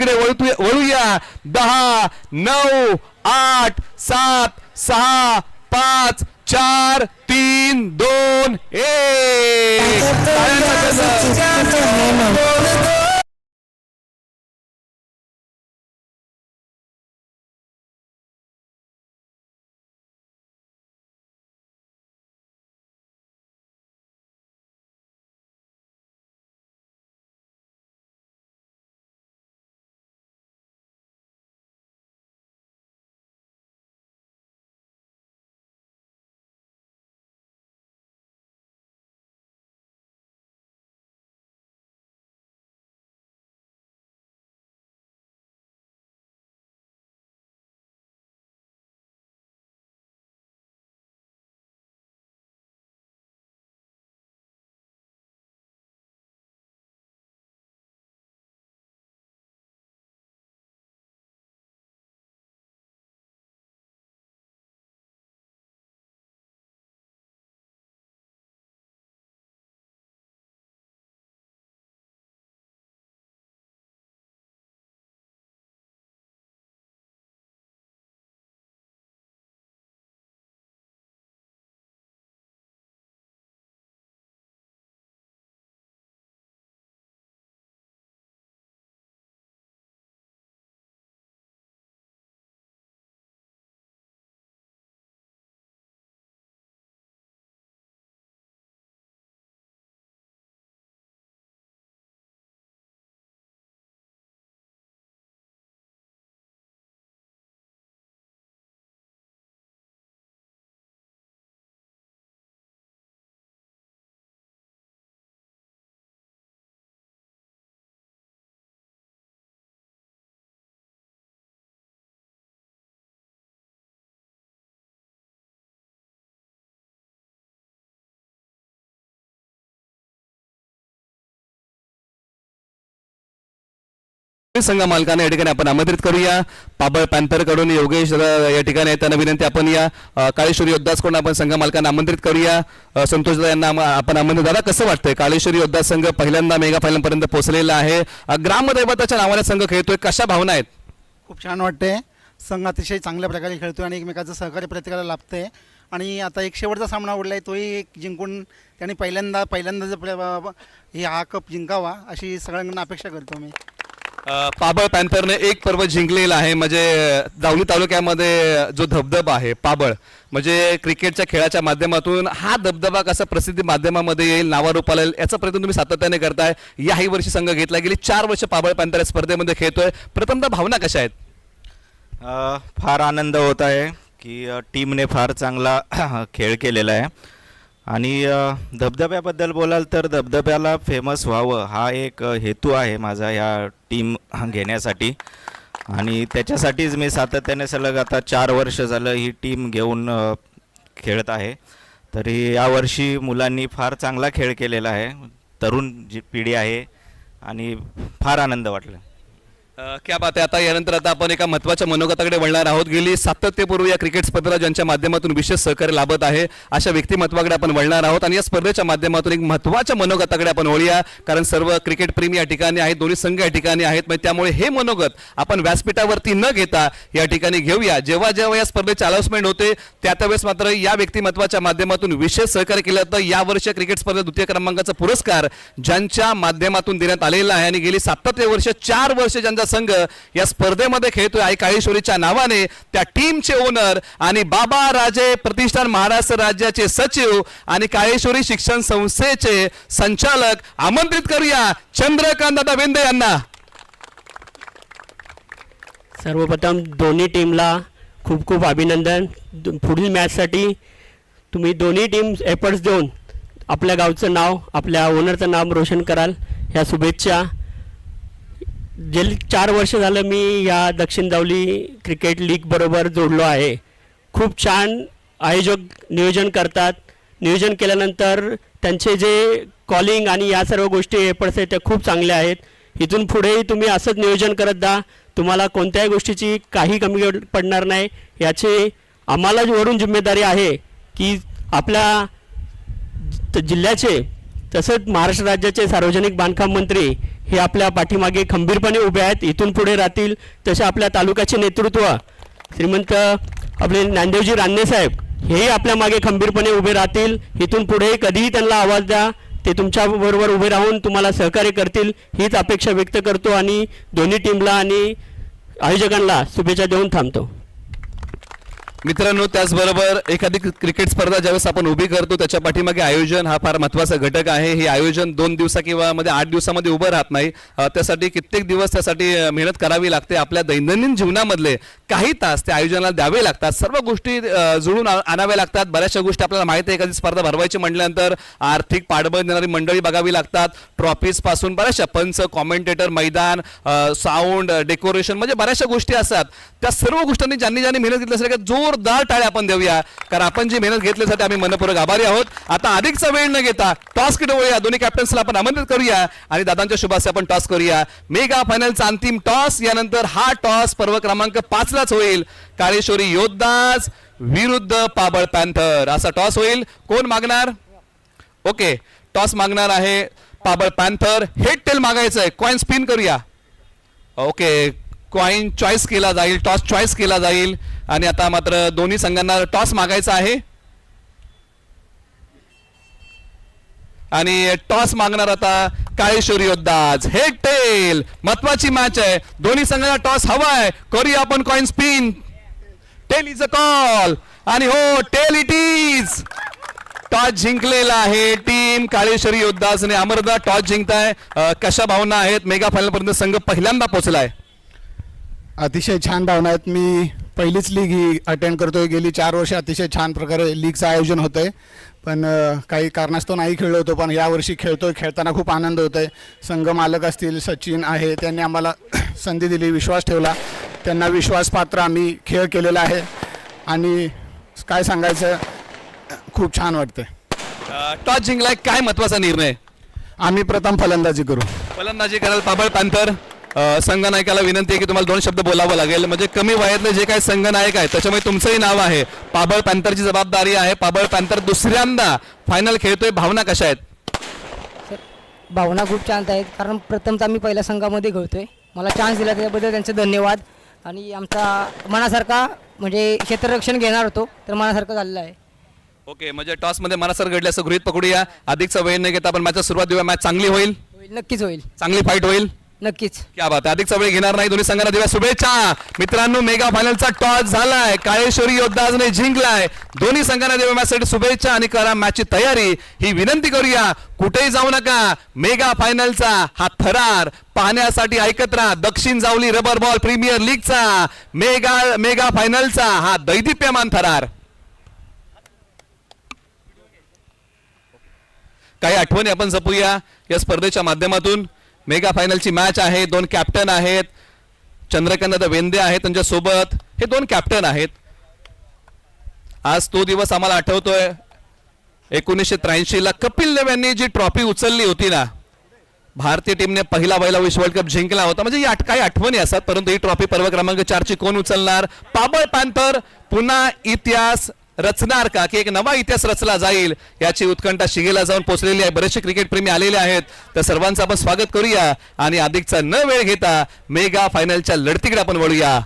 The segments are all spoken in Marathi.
वळूया. 10 9 8 7 6 5 4 3 2 1. संघ मालकांना या ठिकाणी आपण आमंत्रित करूया. पाबळ पॅन्थर कडून योगेश या ठिकाणी त्यांना विनंती आपण या काळेश्वरी योद्धास कडून आपण संघ मालकांना आमंत्रित करूया. संतोष यांना आपण आमंत्रित. दादा कसं वाटतंय काळेश्वरी योद्धा संघ पहिल्यांदा मेगा फायनल पर्यंत पोहोचलेला आहे. ग्रामदैवताच्या नावाने संघ खेळतोय, कशा भावना आहेत? खूप छान वाटते. संघ अतिशय चांगल्या प्रकारे खेळतोय आणि एकमेकाचं सहकार्य प्रत्येकाला लाभतंय. आणि आता एक शेवटचा सामना उडला आहे, तोही एक जिंकून त्यांनी पहिल्यांदा हे हा कप जिंकावा अशी सगळ्यांना अपेक्षा करतो मी. पाबळ पॅन्थरने एक पर्व जिंकलेला आहे. म्हणजे जावली तालुक्यामध्ये जो धबधबा आहे पाबळ, म्हणजे क्रिकेटच्या खेळाच्या माध्यमातून हा धबधबा कसा प्रसिद्धी माध्यमामध्ये येईल, नावारूपाला येईल, याचा प्रयत्न तुम्ही सातत्याने करताय. याही वर्षी संघ घेतला, गेली 4 वर्ष पाबळ पॅन्थर स्पर्धेमध्ये खेळतोय. प्रथमतः भावना कशा आहेत? फार आनंद होत आहे की टीमने फार चांगला खेळ केलेला आहे. आणि धबधब्याबद्दल बोलाल तर धबधब्याला फेमस व्हावं हा एक हेतू आहे माझा ह्या टीम घेण्यासाठी. आणि त्याच्यासाठीच मी सातत्याने सलग आता 4 वर्ष झालं ही टीम घेऊन खेळत आहे. तरी यावर्षी मुलांनी फार चांगला खेळ केलेला आहे, तरुण जी पिढी आहे आणि फार आनंद वाटला. क्या बात आहे. आता यानंतर आता आपण एका महत्त्वाच्या मनोगताकडे वळणार आहोत. गेली सातत्यपूर्व या क्रिकेट स्पर्धेला ज्यांच्या माध्यमातून विशेष सहकार्य लाभत आहे अशा व्यक्तिमत्वाकडे आपण वळणार आहोत. आणि या स्पर्धेच्या माध्यमातून एक महत्त्वाच्या मनोगताकडे आपण वळूया, कारण सर्व क्रिकेट प्रेमी या ठिकाणी आहेत, दोन्ही संघ या ठिकाणी आहेत. म्हणजे त्यामुळे हे मनोगत आपण व्यासपीठावरती न घेता या ठिकाणी घेऊया. जेव्हा जेव्हा या स्पर्धेचे अनाउन्समेंट होते त्यावेळेस मात्र या व्यक्तिमत्वाच्या माध्यमातून विशेष सहकार्य केलं जातं. या वर्षी क्रिकेट स्पर्धेत द्वितीय क्रमांकाचा पुरस्कार ज्यांच्या माध्यमातून देण्यात आलेला आहे. आणि गेली 4 वर्ष ज्यांचा संघ या स्पर्धेमध्ये खेळतोय आई काळेश्वरीच्या नावाने, त्या टीमचे ओनर आणि बाबा राजे प्रतिष्ठान महाराष्ट्र राज्याचे सचिव आणि काळेश्वरी शिक्षण संस्थेचे संचालक आमंत्रित करूया चंद्रकांत दादा वेंदे यांना. सर्वप्रथम दोन्ही टीमला खूप खूप अभिनंदन. पुढील मॅचसाठी तुम्ही दोन्ही टीम एफर्ट्स देऊन आपल्या गावचं नाव, आपल्या ओनरचं नाव रोशन कराल ह्या शुभेच्छा. गेली 4 वर्ष झालं मी या दक्षिण जावली क्रिकेट लीग बरोबर जोडलो आहे. खूप छान आयोजक नियोजन करतात. नियोजन केल्यानंतर त्यांचे जे कॉलिंग आणि या सर्व गोष्टी एफर्ट्स आहेत त्या खूप चांगल्या आहेत. इथून पुढेही तुम्ही असंच नियोजन करत जा. तुम्हाला कोणत्याही गोष्टीची काही कमी पडणार नाही. याची आम्हाला वरून जिम्मेदारी आहे की आपल्या जिल्ह्याचे तसंच महाराष्ट्र राज्याचे सार्वजनिक बांधकाम मंत्री हे आपल्या पाठीमागे खंबीरपणे उभे आहेत, इथून पुढे राहतील. तसे आपल्या तालुक्याचे नेतृत्व श्रीमंत आपले ज्ञानदेवजी रान्ने साहेब हेही आपल्या मागे खंबीरपणे उभे राहतील. इथून पुढे कधीही त्यांना आवाज द्या, ते तुमच्याबरोबर उभे राहून तुम्हाला सहकार्य करतील हीच अपेक्षा व्यक्त करतो आणि दोन्ही टीमला आणि आयोजकांना शुभेच्छा देऊन थांबतो. मित्रांनो, त्याचबरोबर एखादी क्रिकेट स्पर्धा ज्यावेळेस आपण उभी करतो त्याच्या पाठीमागे आयोजन हा फार महत्त्वाचा घटक आहे. हे आयोजन 2 दिवसा किंवा 8 दिवसामध्ये उभं राहत नाही. त्यासाठी कित्येक दिवस त्यासाठी मेहनत करावी लागते. आपल्या दैनंदिन जीवनामधले काही तास त्या आयोजनाला द्यावे लागतात. सर्व गोष्टी जुळून आणाव्या लागतात. बऱ्याचशा गोष्टी आपल्याला माहिती आहे, एखादी स्पर्धा भरवायची म्हटल्यानंतर आर्थिक पाठबळ देणारी मंडळी बघावी लागतात. ट्रॉफीज पासून बऱ्याचशा पंच, कॉमेंटेटर, मैदान, साऊंड, डेकोरेशन म्हणजे बऱ्याचशा गोष्टी असतात. त्या सर्व गोष्टींनी ज्यांनी मेहनत घेतली असेल जोरदार टाळ्या आपण देऊया, कारण आपण जी मेहनत घेतल्यासाठी आम्ही मनपूर्वक आभारी आहोत. आता अधिकचा वेळ न घेता टॉस कडे वळूया. दोन्ही कॅप्टन्सला आपण आमंत्रित करूया आणि दादांच्या शुभास्ते आपण टॉस करूया. मेगा फायनलचा अंतिम टॉस, यानंतर हा टॉस पर्व क्रमांक 5 लाच होईल. काळेश्वरी योद्धाज विरुद्ध पाबळ पॅन्थर असा टॉस होईल. कोण मागणार? ओके, टॉस मागणार आहे पाबळ पॅन्थर. हेड टेल मागायचं आहे. कॉइन स्पिन करूया. ओके, कॉइन चॉईस केला जाईल, टॉस चॉईस केला जाईल आणि आता मात्र दोन्ही संघांना टॉस मागायचा आहे आणि टॉस मागणार आता काळेश्वरी योद्धाज. हेड टेल महत्वाची मॅच आहे. दोन्ही संघांना टॉस हवाय. करूया आपण coin spin. Tail is a call आणि हो, टेल इट इज. टॉस जिंकलेला आहे टीम काळेश्वरी योद्धाजने. अमरदा टॉस जिंकताय. कशा भावना आहेत? मेगा फायनल पर्यंत संघ पहिल्यांदा पोहोचलाय. अतिशय छान भावना आहेत. मी पहिलीच लीग ही अटेंड करतोय. गेली 4 वर्ष अतिशय छान प्रकारे लीगचं आयोजन होतंय, पण काही कारणास्तव नाही खेळलो होतो, पण यावर्षी खेळतोय. खेळताना खूप आनंद होतोय. संघ मालक असतील, सचिन आहे, त्यांनी आम्हाला संधी दिली, विश्वास ठेवला. त्यांना विश्वासपात्र आम्ही खेळ केलेला आहे आणि काय सांगायचं, खूप छान वाटतंय. टॉस जिंकलाय, काय महत्वाचा निर्णय? आम्ही प्रथम फलंदाजी करू. फलंदाजी कराल पाबळ पॅन्थर. संघनायकाला विनंती आहे की तुम्हाला 2 शब्द बोलावं लागेल. म्हणजे कमी वयातले जे काही संघनायक आहेत त्याच्यामुळे तुमचंही नाव आहे. पाबळ पॅन्थरची जबाबदारी आहे. पाबळ पॅन्थर दुसऱ्यांदा फायनल खेळतोय. भावना कशा आहेत? भावना खूप शांत आहेत, कारण प्रथमतः मी पहिल्या संघामध्ये खेळतोय. मला चान्स दिला त्याबद्दल त्यांचे धन्यवाद. आणि आमचा मनासारखा म्हणजे क्षेत्ररक्षण घेणार होतो, तर मनासारखं झालेलं आहे. ओके, म्हणजे टॉस मध्ये मनासर घडले असं गृहीत पकडूया. अधिकचा वेळ न घेता आपण मॅचला सुरुवात देऊया. मॅच चांगली होईल, नक्कीच होईल, चांगली फाईट होईल. नक्कीच. क्या बात आहे. अधिकचा वेळ घेणार नाही. दोन्ही संघांना देऊया शुभेच्छा. मित्रांनो, मेगा फायनलचा टॉस झालाय. काळेश्वरी योद्धाजने जिंकलाय. दोन्ही संघांना देऊया मॅचसाठी शुभेच्छा आणि करा मॅचची तयारी ही विनंती करूया. कुठेही जाऊ नका. मेगा फायनलचा हा थरार पाहण्यासाठी ऐकत राहा. Dakshin Javali rubber ball premier लीगचा मेगा फायनलचा हा दैदिप्यमान थरार. काही आठवणी आपण जपूया या स्पर्धेच्या माध्यमातून. मेगा फायनलची मॅच आहे. 2 कॅप्टन आहेत. चंद्रकांत वेंदे आहेत त्यांच्या सोबत. हे 2 कॅप्टन आहेत. आज तो दिवस आम्हाला आठवतोय. 1983 ला कपिल देव यांनी जी ट्रॉफी उचलली होती ना, भारतीय टीमने पहिला विश्व वर्ल्ड कप जिंकला होता. म्हणजे या काही आठवणी असतात, परंतु ही ट्रॉफी पर्व क्रमांक 4 ची कोण उचलणार? पाबळ पॅन्थर पुन्हा इतिहास रचणार का, की एक नवा इतिहास रचला जाईल याची उत्कंठा शिगेला जाऊन पोहोचलेली आहे. बरेचसे क्रिकेट प्रेमी आलेले आहेत, तर सर्वांचं आपण स्वागत करूया आणि अधिकचा न वेळ घेता मेगा फायनलच्या लढतीकडे आपण वळूया.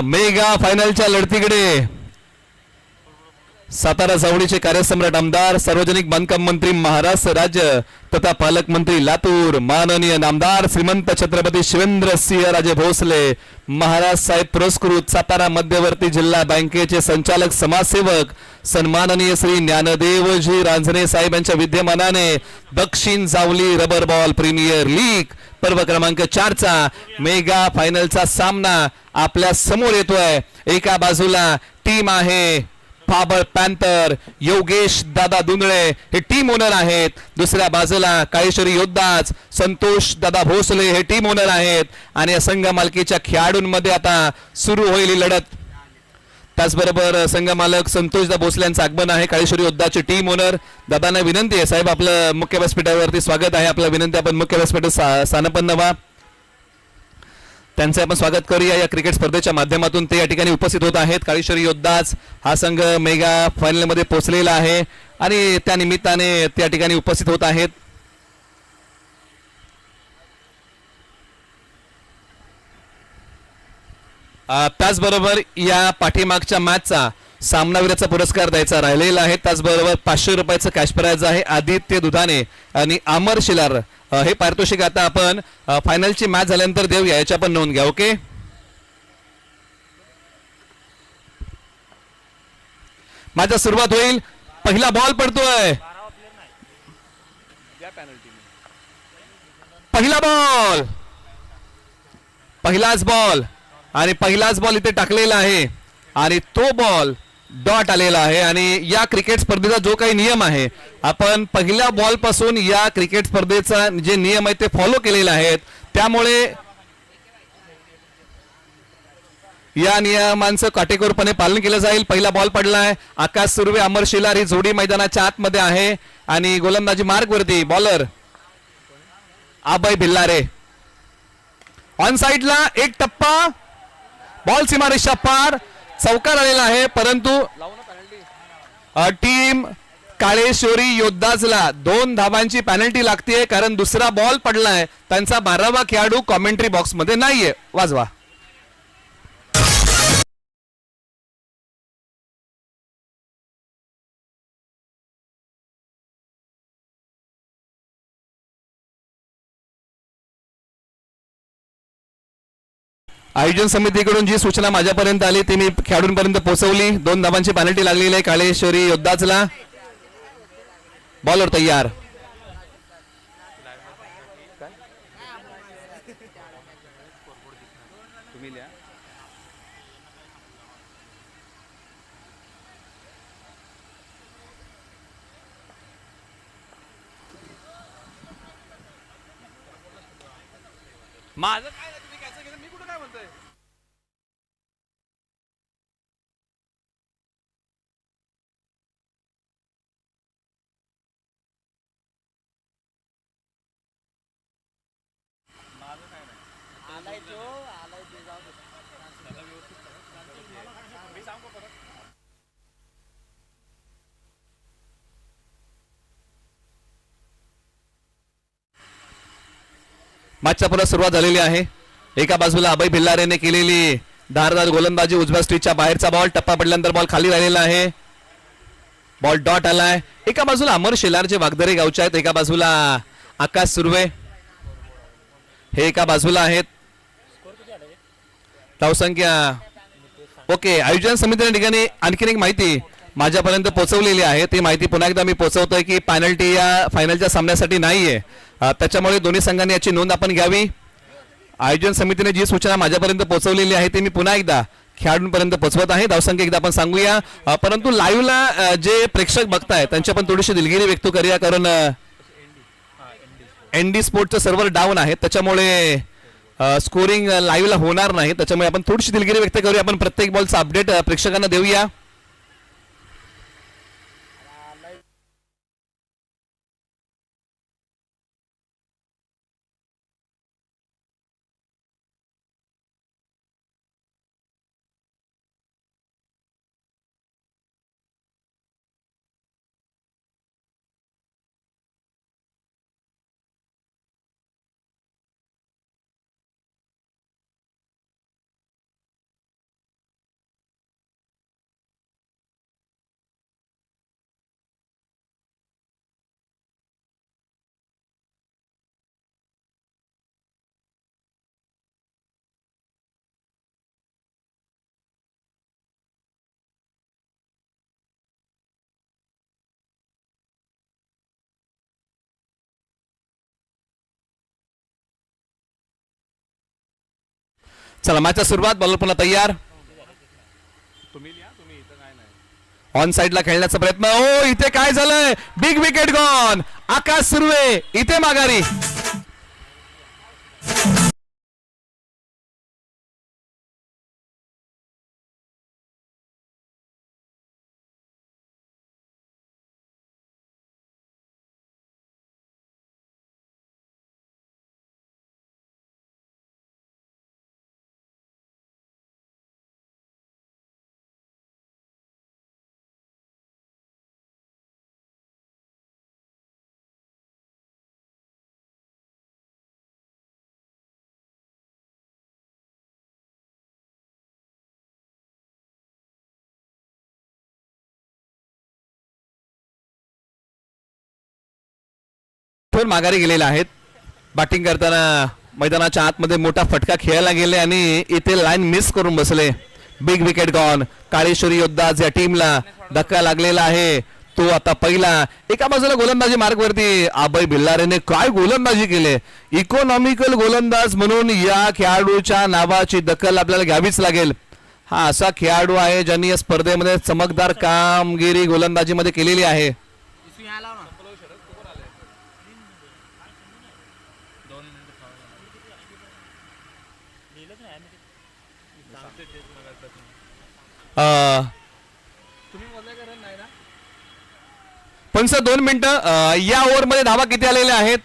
मेगा फायनलच्या लढतीकडे सातारा जावळीचे कार्यसम्राट आमदार सार्वजनिक बांधकाम मंत्री महाराष्ट्र राज्य तथा पालकमंत्री लातूर माननीय नामदार श्रीमंत छत्रपती शिवेंद्र सिंह राजे भोसले महाराज साहेब पुरस्कृत सातारा मध्यवर्ती जिल्हा बँकेचे संचालक समाजसेवक सन्माननीय श्री ज्ञानदेवजी रांझणे साहेब यांच्या विद्यमानाने Dakshin Javali rubber ball premier league पर्व क्रमांक 4 चा मेगा फायनलचा सामना आपल्या समोर येतोय. एका बाजूला टीम आहे फाबर पॅन्थर योगेश दादा दुंदळे हे टीम ओनर आहेत. दुसऱ्या बाजूला काळेश्वरी योद्धाच संतोष दादा भोसले हे टीम ओनर आहेत. आणि या संघ मालकीच्या खेळाडूंमध्ये आता सुरू होईल ही लढत. त्याचबरोबर संघ मालक संतोष दादा भोसले यांचं आगमन आहे. काळेश्वरी योद्धाचे टीम ओनर दादांना विनंती आहे साहेब आपलं मुख्य व्यासपीठावरती स्वागत आहे. आपलं विनंती आपण मुख्य व्यासपीठात स्थानपन्न व्हा. त्यांचे आपण स्वागत करूया या क्रिकेट स्पर्धेच्या माध्यमातून. ते या ठिकाणी उपस्थित होत आहेत. काळेश्वरी योद्धाच हा संघ मेगा फायनल मध्ये पोहोचलेला आहे आणि त्या निमित्ताने त्या ठिकाणी उपस्थित होत आहेत. त्याचबरोबर या पाठीमागच्या मॅचचा सामनावीराचा पुरस्कार द्यायचा राहिलेला आहे. त्याचबरोबर 500 रुपयाचं कॅश प्राइज आहे. आदित्य दुधाने आणि अमर शिलार हे पारितोषिक आता आपण फायनलची मॅच झाल्यानंतर देऊया याची आपण नोंद घ्या. ओके माझा सुरुवात होईल. पहिला बॉल पडतोय. पहिला बॉल पहिलाच बॉल आणि पहिलाच बॉल इथे टाकलेला आहे आणि तो बॉल डॉट आलेला आहे. आणि या क्रिकेट स्पर्धेचा जो काही नियम आहे आपण पहिल्या बॉल पासून या क्रिकेट स्पर्धेचा जे नियम आहे ते फॉलो केलेले आहेत. त्यामुळे या नियमांचं काटेकोरपणे पालन केलं जाईल. पहिला बॉल पडलाय. आकाश सुर्वे अमर शिलार ही जोडी मैदानाच्या आतमध्ये आहे आणि गोलंदाजी मार्ग वरती बॉलर अभय भिल्लारे. ऑन साइडला एक टप्पा बॉल सीमारेषा पार चौकार आलेला आहे. परंतु टीम काळेश्वरी योद्धाजला 2 धावांची पॅनल्टी लागते कारण दुसरा बॉल पडलाय. त्यांचा 12वा खेळाडू कॉमेंट्री बॉक्स मध्ये नाहीये. वाजवा. आयोजन समितीकडून जी सूचना माझ्यापर्यंत आली ती मी खेळाडूंपर्यंत पोहोचवली. 2 धावांची पेनल्टी लागलेली आहे काळेश्वरी योद्धाजला. बॉलर तयार. माझं काय नाही, तुम्ही कॅन्सल केलं, मी कुठं काय म्हणतोय. मॅचच्या पुन्हा सुरुवात झालेली आहे. एका बाजूला अभय भिल्लारेने केलेली धारदार गोलंदाजी उजव्या स्ट्रीटच्या बाहेरचा बॉल टप्पा पडल्यानंतर बॉल खाली राहिलेला आहे. बॉल डॉट आलाय. एका बाजूला अमर शेलार जे वागदरे गावचे आहेत. एका बाजूला आकाश सुर्वे हे एका बाजूला आहेत. धावसंख्या ओके. आयोजन समितीने ठिकाणी आणखीन एक माहिती माझ्यापर्यंत पोहोचवलेली आहे. ती माहिती पुन्हा एकदा मी पोहोचवतोय की पेनल्टी या फायनलच्या सामन्यासाठी नाहीये. त्याच्यामुळे दोन्ही संघांनी याची नोंद आपण घ्यावी. आयोजन समितीने जी सूचना माझ्यापर्यंत पोहोचवलेली आहे ती मी पुन्हा एकदा खेळाडूंपर्यंत पोहोचवत आहे. धावसंख्या एकदा आपण सांगूया. परंतु लाईव्हला जे प्रेक्षक बघताय त्यांची आपण थोडीशी दिलगिरी व्यक्त करूया कारण एनडी स्पोर्टचं सर्व्हर डाऊन आहे त्याच्यामुळे स्कोरिंग लाईव्हला होणार नाही. त्याच्यामुळे आपण थोडीशी दिलगिरी व्यक्त करूया. आपण प्रत्येक बॉलचा अपडेट प्रेक्षकांना देऊया. चला मॅचच्या सुरुवात, बॉलर पुन्हा तयार. ऑन साइडला खेळण्याचा प्रयत्न. ओ इथे काय झालंय, बिग विकेट गॉन. आकाश सुर्वे इथे माघारी. माघारी गेलेले आहेत. बॅटिंग करताना मैदानाच्या आतमध्ये मोठा फटका खेळायला गेले आणि इथे लाईन मिस करून बसले. Big wicket gone. काळेश्वरी योद्धा या टीमला धक्का लागलेला आहे. तो आता पहिला. एका बाजूला गोलंदाजी मार्गवरती अभय भिल्लारेने काय गोलंदाजी केले. इकॉनॉमिकल गोलंदाज म्हणून या खेळाडूच्या नावाची दखल आपल्याला घ्यावीच लागेल. हा असा खेळाडू आहे ज्यांनी या स्पर्धेमध्ये चमकदार कामगिरी गोलंदाजीमध्ये केलेली आहे. पंच 2 मिनिटं. या ओव्हरमध्ये धावा किती आलेल्या आहेत,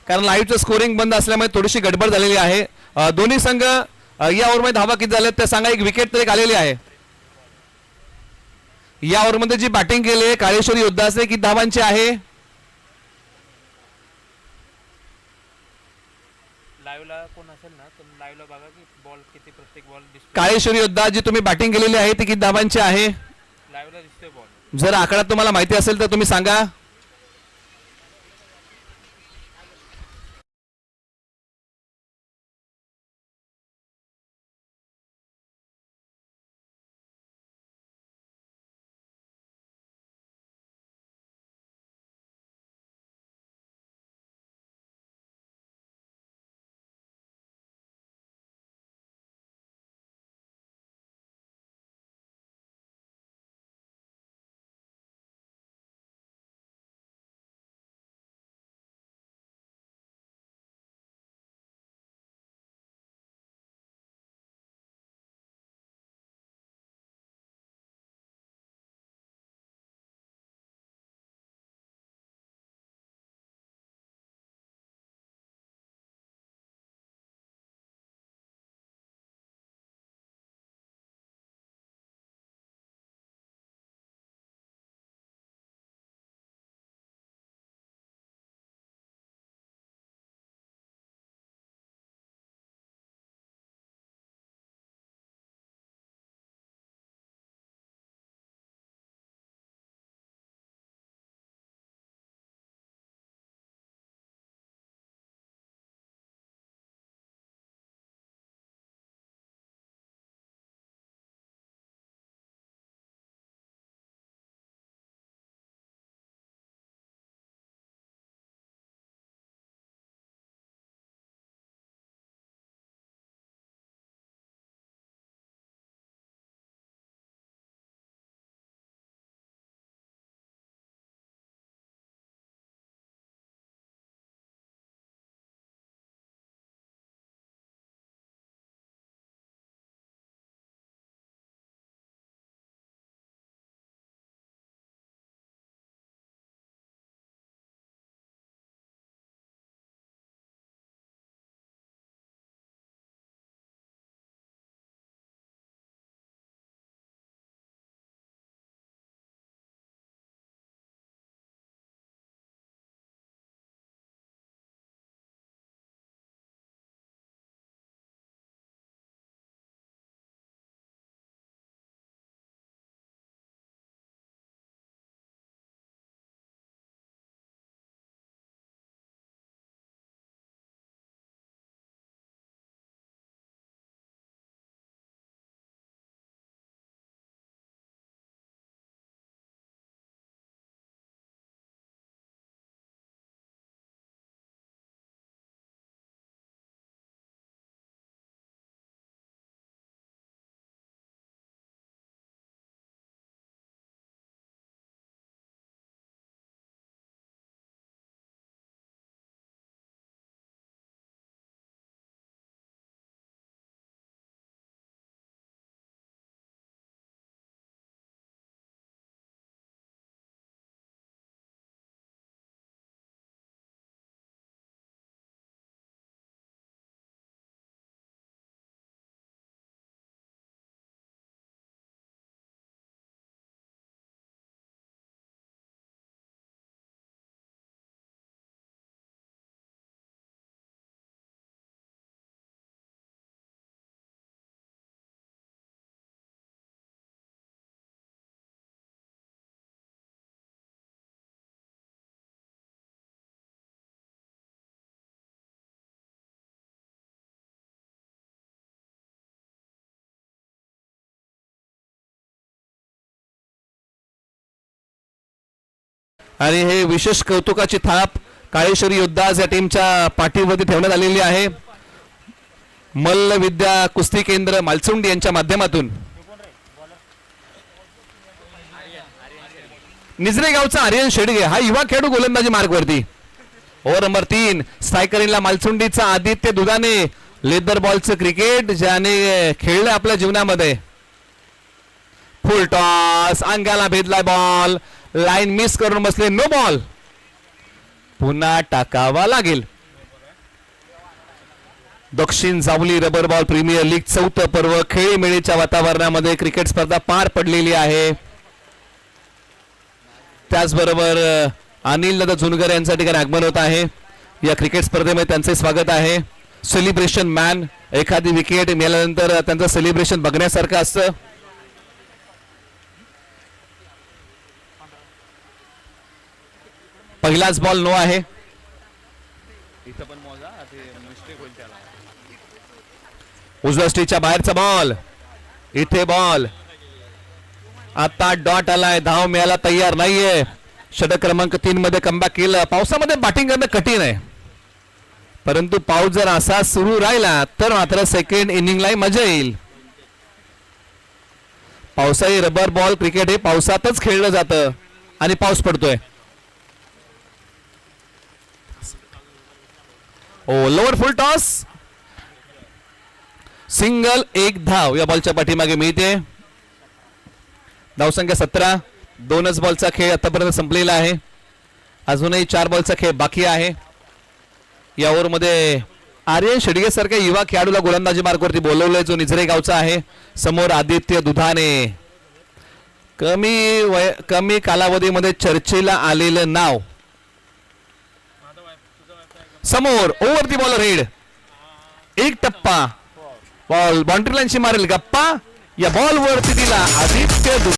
कारण लाईव्हचं स्कोरिंग बंद असल्यामुळे थोडीशी गडबड झालेली आहे. दोन्ही संघ या ओव्हरमध्ये धावा किती झाल्यात ते सांगा. एक विकेट तर एक आलेली आहे. या ओव्हरमध्ये जी बॅटिंग केली आहे काळेश्वरी योद्धाचे किती धावांची आहे. काळेश्वरी योद्धा जी तुम्ही बॅटिंग केलेली आहे ती किती धावांची आहे. जर आकडा तुम्हाला माहिती असेल तर तुम्ही सांगा. आणि हे विशेष कौतुकाची थाप काळेश्वरी योद्धाज या टीमच्या पाठीवरती ठेवण्यात आलेली आहे. मल्ल विद्या कुस्ती केंद्र मालसुंडी यांच्या माध्यमातून निजरे गावचा आर्यन शेडगे हा युवा खेळाडू गोलंदाजी मार्गवरती. ओव्हर नंबर 3 स्ट्रायकरिंगला मालसुंडीचा आदित्य दुधाने. लेदर बॉलचं क्रिकेट ज्याने खेळलं आपल्या जीवनामध्ये. फुल टॉस अंगाला भेदलाय बॉल. लाईन मिस करून बसले. No ball. पुन्हा टाकावा लागेल. Dakshin Javali rubber ball premier league 4थं पर्व खेळीमेळीच्या वातावरणामध्ये क्रिकेट स्पर्धा पार पडलेली आहे. त्याचबरोबर अनिल दादा झुनगर यांच्या ठिकाणी आगमन होत आहे. या क्रिकेट स्पर्धेमध्ये त्यांचे स्वागत आहे. Celebration man. एखादी विकेट मिळाल्यानंतर त्यांचं सेलिब्रेशन बघण्यासारखं असतं. पहिलाच बॉल नो आहे. उजव्या स्टेजच्या बाहेरचा बॉल. इथे बॉल. आता डॉट आलाय. धाव मिळायला तयार नाहीये. षटक क्रमांक 3 मध्ये कमबॅक केलं. पावसामध्ये बॅटिंग करणं कठीण आहे, परंतु पाऊस जर असा सुरू राहिला तर मात्र सेकंड इनिंगला मजा येईल. पावसाळी रबर बॉल क्रिकेट हे पावसातच खेळलं जातं आणि पाऊस पडतोय. ओ लोअर फुल टॉस. सिंगल. एक धाव या बॉलच्या पाठीमागे मिळते. धावसंख्या 17. 2च बॉलचा खेळ आतापर्यंत संपलेला आहे. अजूनही 4 बॉलचा खेळ बाकी आहे. या ओव्हरमध्ये आर्यन शेडगे सारख्या युवा खेळाडूला गोलंदाजी मार्गावरती बोलवलंय, जो निझरे गावचा आहे. समोर आदित्य दुधाने. कमी कालावधीमध्ये चर्चेला आलेलं नाव. समोर ओव्हरती बॉलर हेड. एक टप्पा. बॉल बाउंड्री लाईनशी मारेल गप्पा. या बॉल वरती दिला आदित्य दुधाने.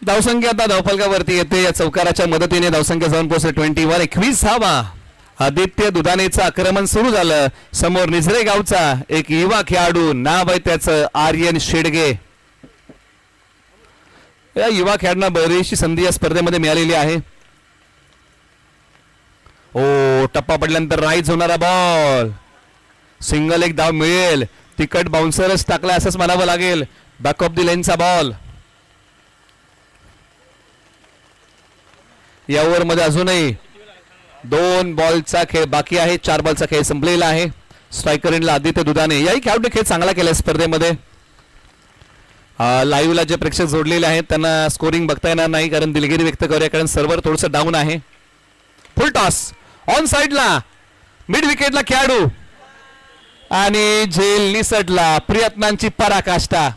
धावसंख्या आता धावफलकावरती येते. या चौकाराच्या मदतीने धावसंख्या जाऊन पोहोचले 20 वर. 21 धावा. आदित्य दुधानेचं आक्रमण सुरू झालं. समोर निझरे गावचा एक युवा खेळाडू, नाव आहे त्याचं आर्यन शेडगे. या युवा खेळाडूंना बरीचशी संधी या स्पर्धेमध्ये मिळालेली आहे. ओ टप्पा पडल्यानंतर राईज होणारा बॉल. सिंगल. एक धाव मिळेल. तिकट बाउन्सरच टाकला असंच म्हणावं लागेल. बॅक ऑफ द लाईनचा बॉल. या ओव्हरमध्ये अजूनही 2 बॉलचा खेळ बाकी आहे. 4 बॉलचा खेळ संपलेला आहे. स्ट्रायकर इनला आदित्य दुधाने. याही खेळाडू खेळ चांगला केला स्पर्धेमध्ये. लाईव्हला जे प्रेक्षक जोडलेले आहेत त्यांना स्कोरिंग बघता येणार नाही, कारण दिलगिरी व्यक्त करूया, कारण सर्व्हर थोडंसं डाऊन आहे. फुल टॉस ऑन साइडला. मिड विकेटला खेळाडू आणि झेल निसटला. प्रयत्नांची पराकाष्ठा.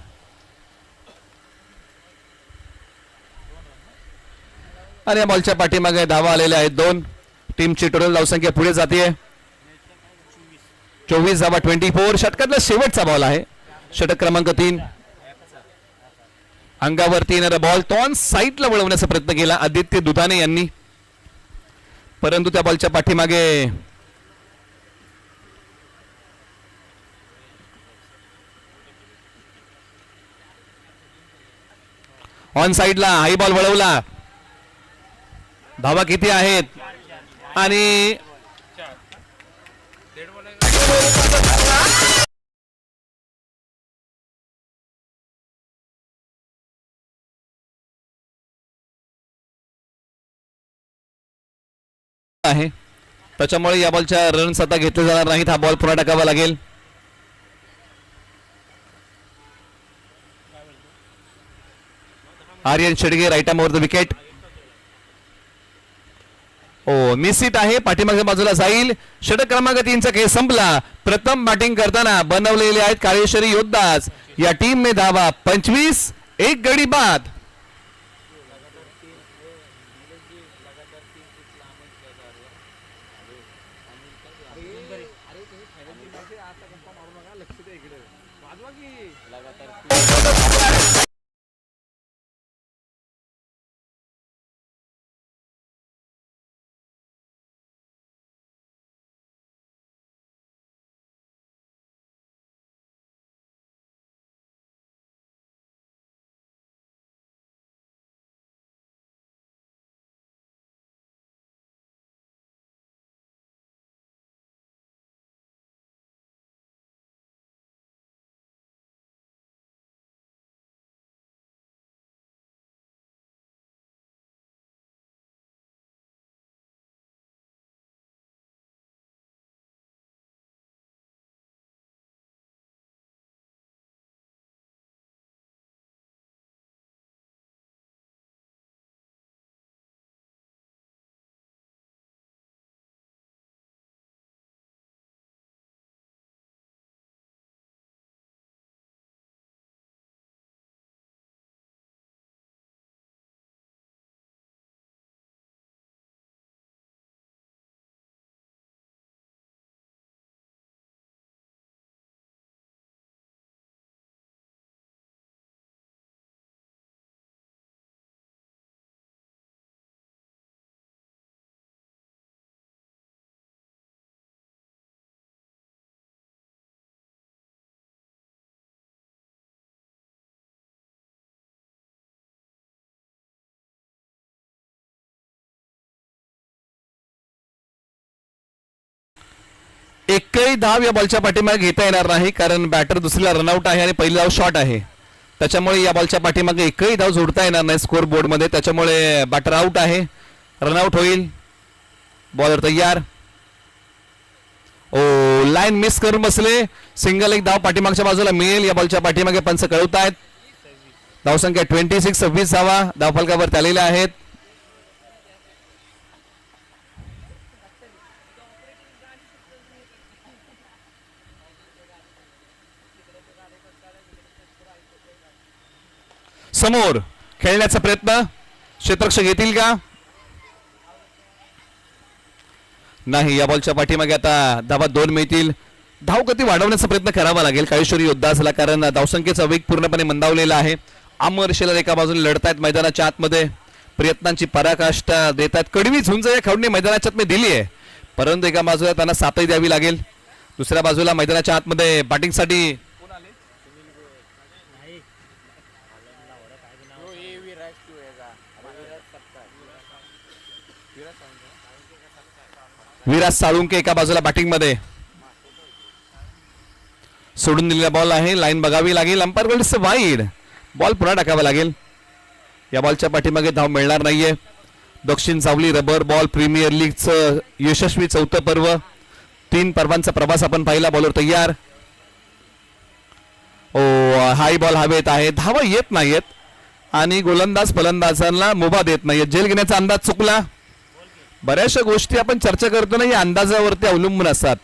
आणि या बॉलच्या पाठीमागे धावा आलेल्या आहेत 2. टीमची टोटल धावसंख्या पुढे जाते. 24 धावा. 24. षटकातला शेवटचा बॉल आहे. षटक क्रमांक 3. अंगावरती येणारा बॉल तो ऑन साईडला वळवण्याचा प्रयत्न केला आदित्य दुधाने यांनी, परंतु त्या बॉलच्या पाठीमागे ऑन साइडला हाई बॉल वळवला. धावा किती आहेत आणि आहे, त्याच्यामुळे या बॉलच्या रन्स आता घेतले जाणार नाहीत. हा बॉल पुन्हा टाकावा लागेल. Aryan Shedge right arm over the wicket. ओ निश्चित आहे, पाठीमागच्या बाजूला जाईल. षटक क्रमांक 3 चा खेळ संपला. प्रथम बॅटिंग करताना बनवलेले आहेत काळेश्वरी योद्धाच. या टीमने धावा 25, एक गडी बाद. एकही धाव या बॉलच्या पाठीमागे घेता येणार नाही, कारण बॅटर दुसरीला रनआउट आहे आणि पहिली धाव शॉट आहे. त्याच्यामुळे या बॉलच्या पाठीमागे एकही धाव जोडता येणार नाही स्कोर बोर्डमध्ये. त्याच्यामुळे बॅटर आउट आहे, रनआउट होईल. बॉलर तयार. ओ, लाईन मिस करून बसले. सिंगल एक धाव पाठीमागच्या बाजूला मिळेल. या बॉलच्या पाठीमागे पंच कळवतायत. धावसंख्या 26, 26 धावा धावफलकावर आलेल्या आहेत. समोर खेळण्याचा प्रयत्न, क्षेत्ररक्षक घेतील का? नाही. या बॉलच्या पाठीमागे आता धावा 2 मिळतील. धावगती वाढवण्याचा प्रयत्न करावा लागेल काळेश्वरी योद्धा असला, कारण धावसंख्येचा वेग पूर्णपणे मंदावलेला आहे. अमर शेलर एका बाजूने लढतायत मैदानाच्या आतमध्ये, प्रयत्नांची पराकाष्ठा देतात. कडवी झुंज या खेळाडूंनी मैदानाच्या आतमध्ये दिली आहे, परंतु एका बाजूला त्यांना साथही द्यावी लागेल. दुसऱ्या बाजूला मैदानाच्या आतमध्ये बॅटिंगसाठी विराज साळुंके एका बाजूला बॅटिंग मध्ये. सोडून दिलेला बॉल आहे, लाईन बघावी लागेल. अंपायर गोल्ड वाईड, बॉल पुन्हा टाकावा लागेल. या बॉलच्या पाठीमागे धाव मिळणार नाहीये. दक्षिण सावली रबर बॉल प्रीमियर लीगचं यशस्वी 4थं पर्व. 3 पर्वांचा प्रवास आपण पाहिला. बॉलर तयार. ओ, हाय बॉल हवेत आहे, धावा येत नाहीयेत आणि गोलंदाज फलंदाजांना मुभा देत नाहीयेत. झेल घेण्याचा अंदाज चुकला. बऱ्याचशा गोष्टी आपण चर्चा करतो ना, या अंदाजावरती अवलंबून असतात.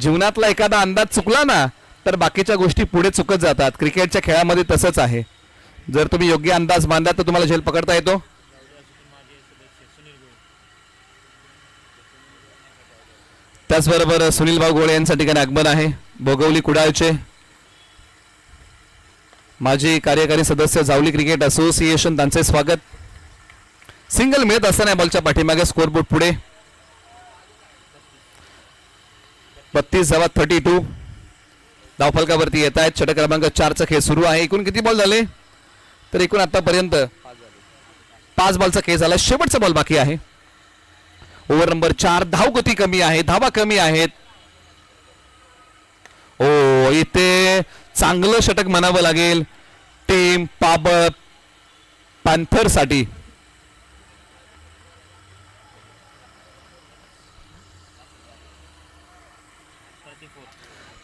जीवनातला एखादा अंदाज चुकला ना, तर बाकीच्या गोष्टी पुढे चुकत जातात. क्रिकेटच्या खेळामध्ये तसंच आहे. जर तुम्ही योग्य अंदाज बांधला तर तुम्हाला झेल पकडता येतो. त्याचबरोबर सुनील भाऊ गोळे यांच्या ठिकाणी आगमन आहे. भोगवली कुडाळचे माजी कार्यकारी सदस्य जावली क्रिकेट असोसिएशन, त्यांचे स्वागत. सिंगल मिळत असताना बॉलच्या पाठीमागे स्कोरबोर्ड पुढे 32 धावा 32 धावफलकावरती येत आहेत. षटक क्रमांक 4चा खेळ सुरू आहे. एकूण किती बॉल झाले? तर एकूण आतापर्यंत 5 बॉलचा खेळ झाला. शेवटचा बॉल बाकी आहे. Over number 4. धावगती कमी आहे, धावा कमी आहेत. ओ, इथे चांगलं षटक म्हणावं लागेल टीम पॅन्थर साठी.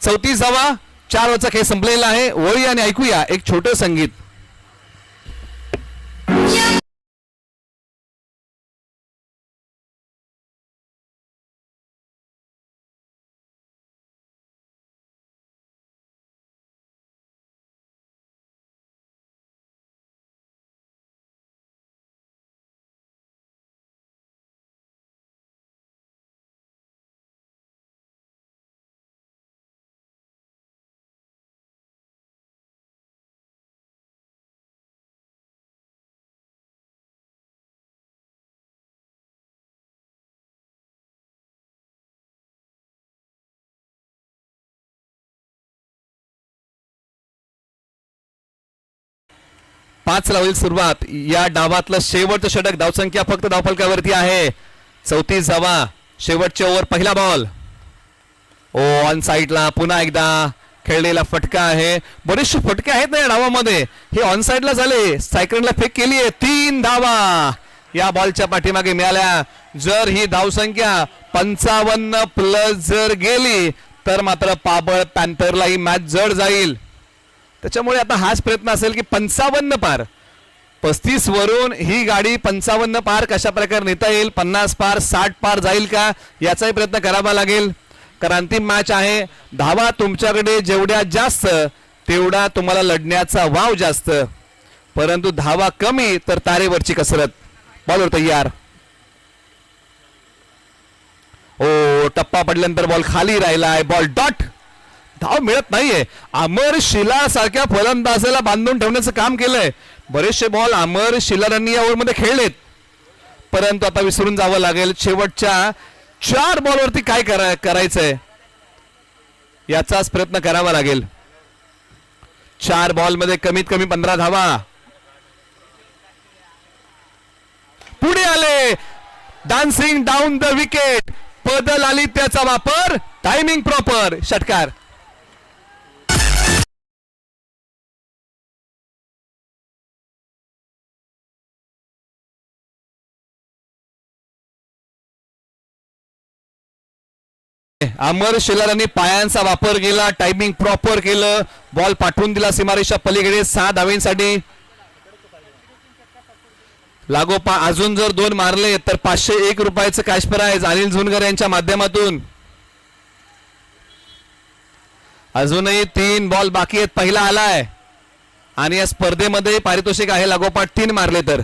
34 धावा. 4 ओव्हरचा खेळ संपलेला आहे. वळूया आणि ऐकूया एक छोटं संगीत. 5 होईल सुरुवात. या डावातलं शेवटचं षटक. धावसंख्या फक्त धावफलकावरती आहे 34 धावा. शेवटच्या ओव्हर पहिला बॉल. ऑन साईडला पुन्हा एकदा खेळलेला फटका आहे. बरेचसे फटके आहेत ना या डावामध्ये. हे ऑन साईडला झाले. सायकलला फेक केली आहे. 3 धावा या बॉलच्या पाठीमागे मिळाल्या. जर ही धावसंख्या 55 प्लस जर गेली तर मात्र पाबळ पॅन्थरला ही मॅच जड जाईल. त्याच्यामुळे आता हाच प्रयत्न असेल की 55 पार. 35 वरून ही गाडी 55 पार कशा प्रकारे नेता येईल. 50 पार 60 पार जाईल का याचाही प्रयत्न करावा लागेल. कारण अंतिम मॅच आहे. धावा तुमच्याकडे जेवढ्या जास्त तेवढा तुम्हाला लढण्याचा वाव जास्त. परंतु धावा कमी तर तारेवरची कसरत. बॉलवर तयार. ओ टप्पा पडल्यानंतर बॉल खाली राहिलाय. Ball dot. धाव मिळत नाहीये. अमर शिला सारख्या फलंदाजाला बांधून ठेवण्याचं काम केलंय. बरेचसे बॉल अमर शिलारांनी या ओव्हरमध्ये खेळलेत. परंतु आता विसरून जावं लागेल. शेवटच्या 4 बॉलवरती काय करायचंय याचाच प्रयत्न करावा लागेल. 4 बॉलमध्ये कमीत कमी 15 धावा. पुढे आले. Dancing down the wicket. बदल आली त्याचा वापर. Timing proper. षटकार. अमर शिलारांनी पायांचा वापर केला. टायमिंग प्रॉपर केलं. बॉल पाठवून दिला सीमारेषा पलीकडे 6 धावेंसाठी. लागोपा अजून जर 2 मारले तर 501 रुपयाचं कॅश प्राइज अनिल झुनगर यांच्या माध्यमातून. अजूनही 3 बॉल बाकी आहेत. पहिला आलाय आणि या स्पर्धेमध्ये पारितोषिक आहे लागोपाठ 3 मारले तर.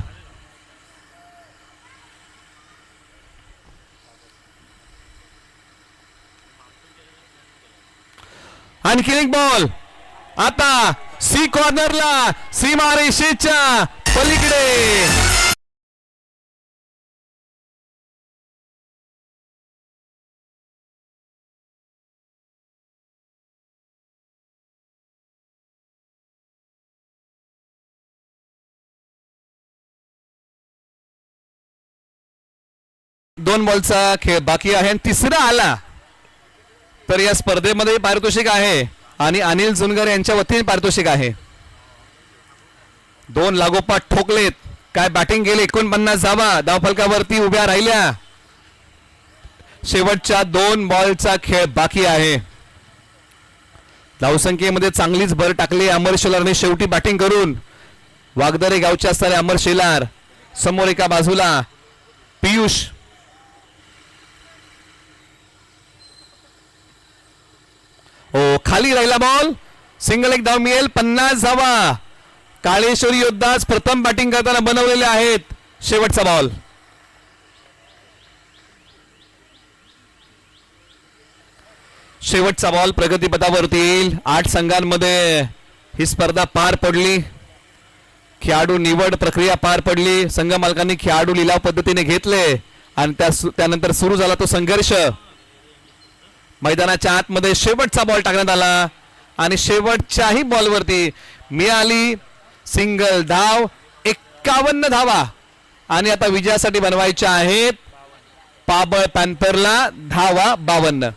आणखी एक बॉल. आता सी कॉर्नरला सीमारेषेच्या पलीकडे. दोन बॉलचा खेळ बाकी आहे. तिसरा आला तर या स्पर्धेमध्ये पारितोषिक आहे आणि अनिल झुनगर यांच्या वतीने पारितोषिक आहे. 2 लागोपाठ ठोकलेत. काय बॅटिंग केली. 49 धावा धावफलकावरती उभ्या राहिल्या. शेवटच्या 2 बॉलचा खेळ बाकी आहे. धावसंख्येमध्ये चांगलीच भर टाकली अमर शेलारने शेवटी बॅटिंग करून. वागदरे गावचे असणारे अमर शेलार. समोर एका बाजूला पियुष. ओ खाली राहिला बॉल. सिंगल एक धाव मिळेल. 50 धावा काळेश्वरी योद्धाच प्रथम बॅटिंग करताना बनवलेले आहेत. शेवटचा बॉल. शेवटचा बॉल प्रगतीपथावरती येईल. 8 संघांमध्ये ही स्पर्धा पार पडली. खेळाडू निवड प्रक्रिया पार पडली. संघ मालकांनी खेळाडू लिलाव पद्धतीने घेतले आणि त्यानंतर सुरू झाला तो संघर्ष. मैदानाच्या आतमध्ये शेवटचा बॉल टाकण्यात आला आणि शेवटच्याही बॉलवरती मिळाली सिंगल धाव. 51 धावा आणि आता विजयासाठी बनवायच्या आहेत पाबळ पॅन्थरला धावा 52.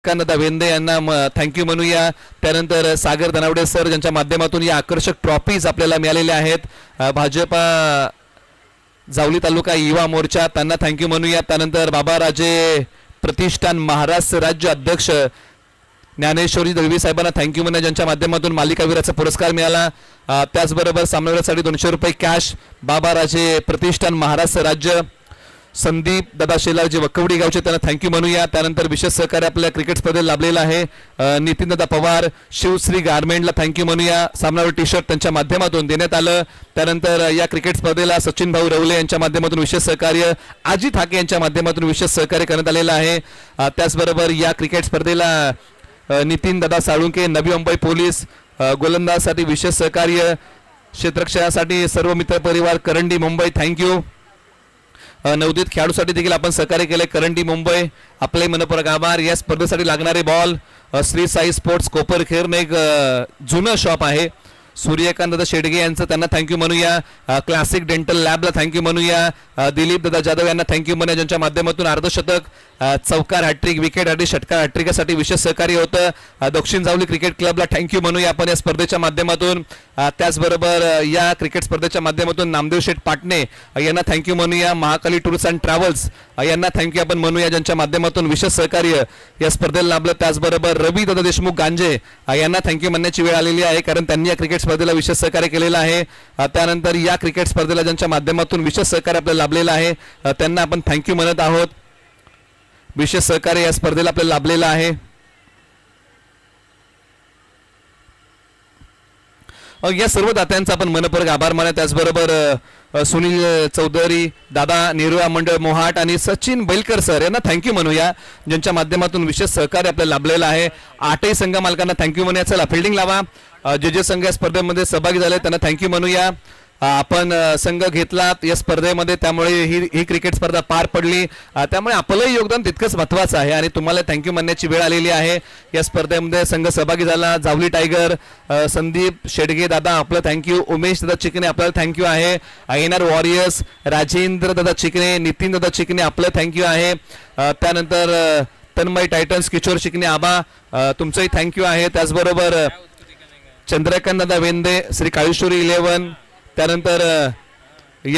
सूर्यकांत वेंदे यांना थँक्यू म्हणूया. त्यानंतर सागर धनावडे सर ज्यांच्या माध्यमातून या आकर्षक ट्रॉफीज आपल्याला मिळालेल्या आहेत. भाजपा जावली तालुका युवा मोर्चा त्यांना थँक्यू म्हणूया. त्यानंतर बाबाराजे प्रतिष्ठान महाराष्ट्र राज्य अध्यक्ष ज्ञानेश्वरी दळवी साहेबांना थँक्यू म्हणूया, ज्यांच्या माध्यमातून मालिकावीराचा पुरस्कार मिळाला. त्याचबरोबर सामनावीरासाठी 200 रुपये कॅश बाबाराजे प्रतिष्ठान महाराष्ट्र राज्य. संदीप दादा शेलारजी वकवडी गावचे त्यांना थँक्यू म्हणूया. त्यानंतर विशेष सहकार्य आपल्या क्रिकेट स्पर्धेला लाभलेला आहे नितीन दादा पवार शिवश्री गारमेंटला थँक्यू म्हणूया. सामनावीर टी शर्ट त्यांच्या माध्यमातून देण्यात आलं. त्यानंतर या क्रिकेट स्पर्धेला सचिन भाऊ रवले यांच्या माध्यमातून विशेष सहकार्य, अजित हाके यांच्या माध्यमातून विशेष सहकार्य करण्यात आलेलं आहे. त्याचबरोबर या क्रिकेट स्पर्धेला नितीन दादा साळुंके नवी मुंबई पोलीस गोलंदाजसाठी विशेष सहकार्य, क्षेत्ररक्षणासाठी सर्व मित्र परिवार करंडी मुंबई थँक्यू. नवोदित खेळाडूसाठी देखील आपण सहकार्य केले करंडी मुंबई आपले मनपूर्वक आभार. या स्पर्धेसाठी लागणारे बॉल श्री साई स्पोर्ट्स कोपरखेरने एक जुनं शॉप आहे. सूर्यकांत दादा शेडगे यांचं त्यांना थँक्यू म्हणूया. क्लासिक डेंटल लॅबला थँक्यू म्हणूया. दिलीप दादा जाधव यांना थँक्यू म्हणूया, ज्यांच्या माध्यमातून अर्धशतक चौकार हॅट्रिक विकेट हॅट्रिक षटकार हॅट्रिकासाठी विशेष सहकार्य होतं. दक्षिण जावली क्रिकेट क्लबला थँक्यू म्हणूया आपण या स्पर्धेच्या माध्यमातून. त्याचबरोबर या क्रिकेट स्पर्धेच्या माध्यमातून नामदेव शेठ पाटणे यांना थँक्यू म्हणूया. महाकाली टूर्स अँड ट्रॅव्हल्स यांना थँक्यू आपण म्हणूया, ज्यांच्या माध्यमातून विशेष सहकार्य या स्पर्धेला लाभलं. त्याचबरोबर रवी दादा देशमुख गांजे यांना थँक्यू म्हणण्याची वेळ आलेली आहे, कारण त्यांनी या क्रिकेट स्पर्धेला विशेष सहकार्य केलेलं आहे. त्यानंतर या क्रिकेट स्पर्धेला ज्यांच्या माध्यमातून विशेष सहकार्य आपल्याला लाभलेलं आहे त्यांना आपण थँक्यू म्हणत आहोत. विशेष सहकार्य या स्पर्धेला आपल्याला लाभलेलं आहे. या सर्व दात्यांचा आपण मनपूर्वक आभार मानूया. त्याचबरोबर सुनील चौधरी दादा नेरुळा मंडळ मोहाट आणि सचिन बैलकर सर यांना थँक्यू म्हणूया, ज्यांच्या माध्यमातून विशेष सहकार्य आपल्याला लाभलेलं आहे. आठही संघ मालकांना थँक्यू म्हणूया. चला फिल्डिंग लावा. जे संघ या स्पर्धेमध्ये सहभागी झाले त्यांना थँक्यू म्हणूया. आपण संघ घेतला या स्पर्धेमध्ये, त्यामुळे ही क्रिकेट स्पर्धा पार पडली. त्यामुळे आपलंही योगदान तितकंच महत्त्वाचं आहे आणि तुम्हाला थँक्यू म्हणण्याची वेळ आलेली आहे. या स्पर्धेमध्ये संघ सहभागी झाला. जावली टायगर संदीप शेडगे दादा आपलं थँक्यू. उमेश दादा चिकणे आपल्याला थँक्यू आहे. आयएनआर वॉरियर्स राजेंद्र दादा चिकणे नितीन दादा चिकणे आपलं थँक्यू आहे. त्यानंतर तन्मय टायटन्स किशोर चिकणे आबा तुमचंही थँक्यू आहे. त्याचबरोबर चंद्रकांत दादा वेंदे श्री काळेश्वरी 11. त्यानंतर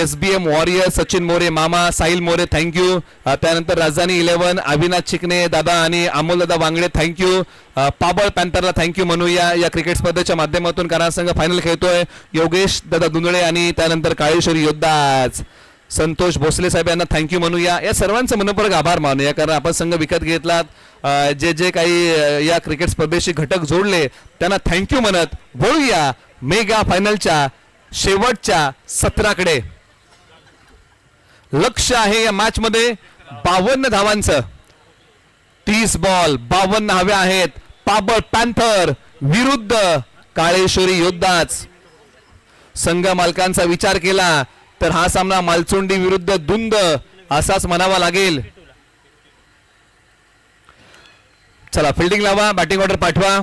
SBM वॉरियर सचिन मोरे मामा साहिल मोरे थँक्यू. त्यानंतर राजधानी 11 अविनाश चिकणे दादा आणि अमोल दादा वांगडे थँक्यू. पाबळ पॅन्थरला थँक्यू म्हणूया. या क्रिकेट स्पर्धेच्या माध्यमातून करा संघ फायनल खेळतोय. योगेश दादा दुंदळे आणि त्यानंतर काळेश्वरी योद्धाच संतोष भोसले साहेब यांना थँक्यू म्हणूया. या सर्वांचं मनपूर्वक आभार मानूया, कारण आपण संघ विकत घेतलात. जे काही या क्रिकेट स्पर्धेशी घटक जोडले त्यांना थँक्यू म्हणत वळूया मेगा फायनलच्या शेवटच्या सत्राकडे. लक्ष आहे या मॅच मध्ये 52 धावांचं. 30 बॉल 52 धाव्या आहेत. पाबळ पॅन्थर विरुद्ध काळेश्वरी योद्धाच. संघ मालकांचा विचार केला तर हा सामना मालचोंडी विरुद्ध दुंद असाच म्हणावा लागेल. चला फिल्डिंग लावा. बॅटिंग ऑर्डर पाठवा.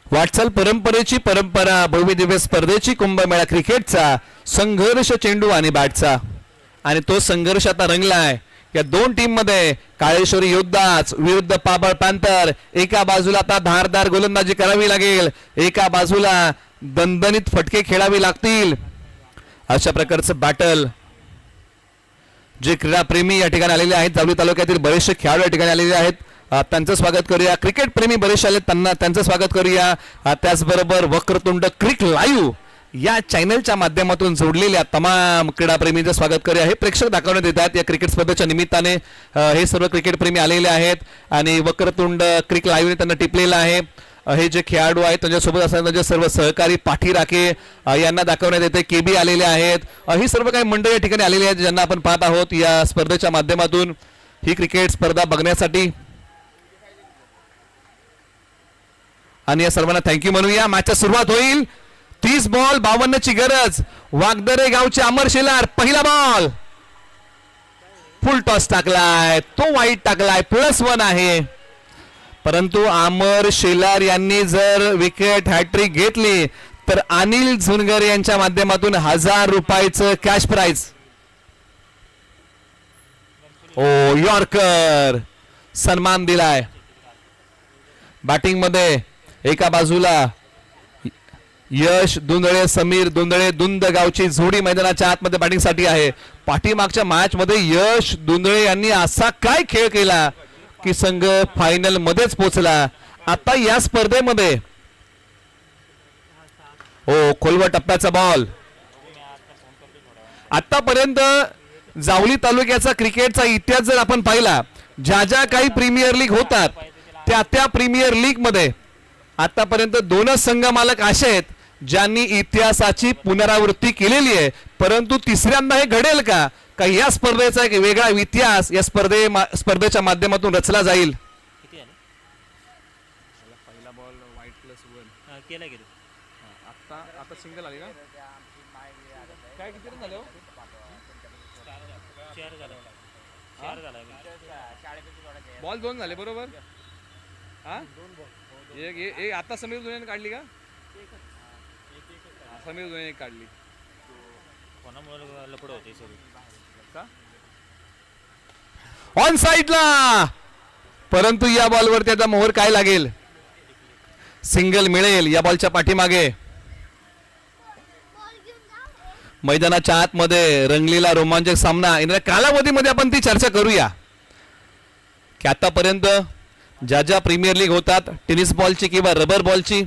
वाटचाल परंपरेची परंपरा भव्य दिव्य स्पर्धेची कुंभमेळा क्रिकेटचा संघर्ष चेंडू आणि बॅटचा, आणि तो संघर्ष आता रंगलाय या दोन टीम मध्ये. काळेश्वरी योद्धाच विरुद्ध पाबळ पॅन्थर. एका बाजूला आता धारदार गोलंदाजी करावी लागेल, एका बाजूला दणदणीत फटके खेळावे लागतील. अशा प्रकारचं बॅटल. जे क्रीडाप्रेमी या ठिकाणी आलेले आहेत, जावली तालुक्यातील बरेचसे खेळाडू या ठिकाणी आलेले आहेत, त्यांचं स्वागत करूया. क्रिकेट प्रेमी बरेचसे आले, त्यांचं स्वागत करूया. त्याचबरोबर वक्रतुंड क्रिक लाईव्ह या चॅनलच्या माध्यमातून जोडलेल्या तमाम क्रीडाप्रेमींचं स्वागत करूया. हे प्रेक्षक दाखवण्यात येतात या क्रिकेट स्पर्धेच्या निमित्ताने. हे सर्व क्रिकेट प्रेमी आलेले आहेत आणि वक्रतुंड क्रिक लाईव्हने त्यांना टिपलेलं आहे. हे जे खेळाडू आहेत त्यांच्यासोबत असणारे त्यांचे सर्व सहकारी पाठी राखे यांना दाखवण्यात येते. KB आलेले आहेत. ही सर्व काही मंडळी या ठिकाणी आलेली आहेत ज्यांना आपण पाहत आहोत या स्पर्धेच्या माध्यमातून. ही क्रिकेट स्पर्धा बघण्यासाठी आणि या सर्वांना थँक्यू म्हणूया. मॅचची सुरुवात होईल. 30 बॉल 52 ची गरज. वागदरे गावचे अमर शेलार पहिला बॉल फुल टॉस टाकलाय, तो वाईट टाकलाय, +1 आहे. परंतु अमर शेलार यांनी जर विकेट हॅट्रिक घेतली तर अनिल झुनगर यांच्या माध्यमातून 1000 रुपयाचं कॅश प्राइज. ओ यॉर्कर सन्मान दिलाय. बॅटिंग मध्ये एका बाजूला यश दुंदळे, समीर दुंदळे, दुंद गावची जोडी मैदानाच्या आतमध्ये बॅटिंग साठी आहे. पाठीमागच्या मॅच मध्ये यश दुंदळे यांनी असा काय खेळ केला की संघ फायनल मध्येच पोहोचला. आता या स्पर्धेमध्ये खोलवर टप्प्याचा बॉल. आतापर्यंत जावली तालुक्याचा क्रिकेटचा इतिहास जर आपण पाहिला, ज्या ज्या काही प्रीमियर लीग होतात त्या प्रीमियर लीग मध्ये आतापर्यंत 2च संघ मालक असे आहेत ज्यांनी इतिहासाची पुनरावृत्ती केलेली आहे. परंतु तिसऱ्यांदा हे घडेल का या स्पर्धेचा एक वेगळा इतिहास या स्पर्धेच्या माध्यमातून रचला जाईल. सिंगल आली का काय किती रन झाले हो? बॉल 2 झाले बरोबर. हा एक आता समीर दुनियाने काढली का? समीर दुनियाने काढली. ऑन साइडला, परंतु या बॉलवर त्याचा मोहर काय लागेल? सिंगल मिळेल या बॉलच्या पाठीमागे. मैदानाच्या आतमध्ये रंगलेला रोमांचक सामना. येणाऱ्या कालावधीमध्ये आपण ती चर्चा करूया की आतापर्यंत ज्या ज्या प्रीमियर लीग होतात, टेनिस बॉलची किंवा रबर बॉलची,